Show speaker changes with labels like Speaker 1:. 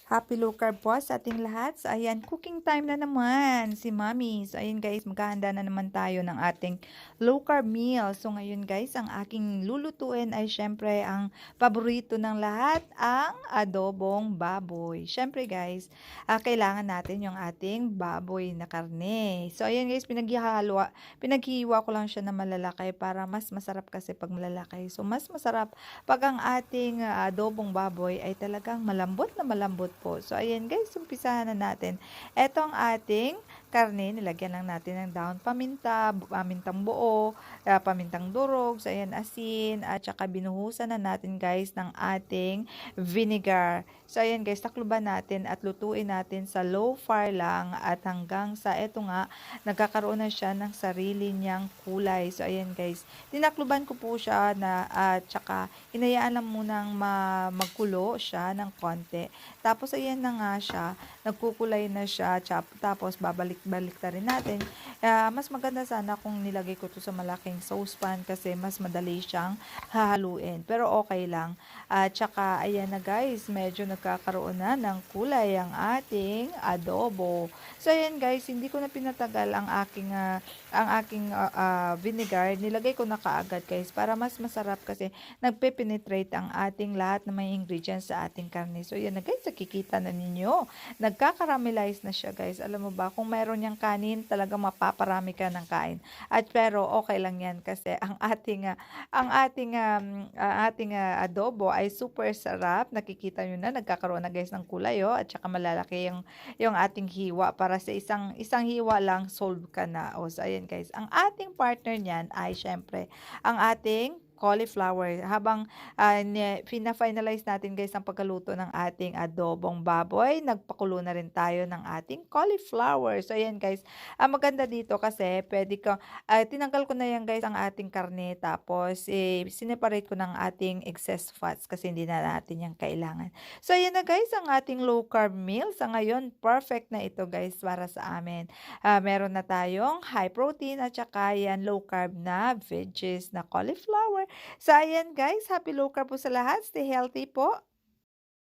Speaker 1: Happy low carb po sa ating lahat. So, ayan, cooking time na naman si Mami. So, ayan guys, maghahanda na naman tayo ng ating low carb meal. So, ngayon guys, ang aking lulutuin ay syempre ang paborito ng lahat, ang adobong baboy. Syempre guys, kailangan natin yung ating baboy na karne. So, ayan guys, pinaghiwa ko lang siya na malalaki para mas masarap kasi pag malalaki. So, mas masarap pag ang ating adobong baboy ay talagang malambot na malambot po. So, ayan guys, umpisahan na natin. Ito ang ating karne, nilagyan lang natin ng dahon paminta, pamintang buo, pamintang durog, so ayan, asin, at saka binuhusan na natin guys ng ating vinegar. So, ayan guys, takluban natin at lutuin natin sa low fire lang at hanggang sa eto nga, nagkakaroon na siya ng sarili niyang kulay. So, ayan guys, tinakluban ko po siya na at saka hinayaan lang munang magkulo siya ng konti. Tapos ayan na nga siya, nagkukulay na siya, tapos babalik-balik na rin natin. Mas maganda sana kung nilagay ko to sa malaking saucepan kasi mas madali siyang hahaluin. Pero okay lang. At saka ayan na guys, medyo nagkakaroon na ng kulay ang ating adobo. So ayan guys, hindi ko na pinatagal ang aking vinegar. Nilagay ko na kaagad guys para mas masarap kasi nagpe-penetrate ang ating lahat ng mga ingredients sa ating karne. So yan na guys, nakikita na ninyo. Nagka-caramelize na siya guys. Alam mo ba, kung mayroon niyang kanin, talagang mapaparami ka ng kain. At pero okay lang yan kasi ang ating adobo ay super sarap. Nakikita niyo na, nagkakaroon na guys ng kulay at saka malalaki yung ating hiwa para sa isang hiwa lang solve ka na. So ayan guys, ang ating partner niyan ay syempre ang ating cauliflower. Habang fina-finalize natin guys ang pagkaluto ng ating adobong baboy, nagpakulo na rin tayo ng ating cauliflower. So ayan guys, ang maganda dito kasi tinanggal ko na yan guys ang ating karne tapos sineparate ko ng ating excess fats kasi hindi na natin yan kailangan. So ayan na guys ang ating low carb meal. Sa ngayon, perfect na ito guys para sa amin. Meron na tayong high protein at saka yan low carb na veggies na cauliflower. So, ayan guys, happy low carb po sa lahat. Stay healthy po.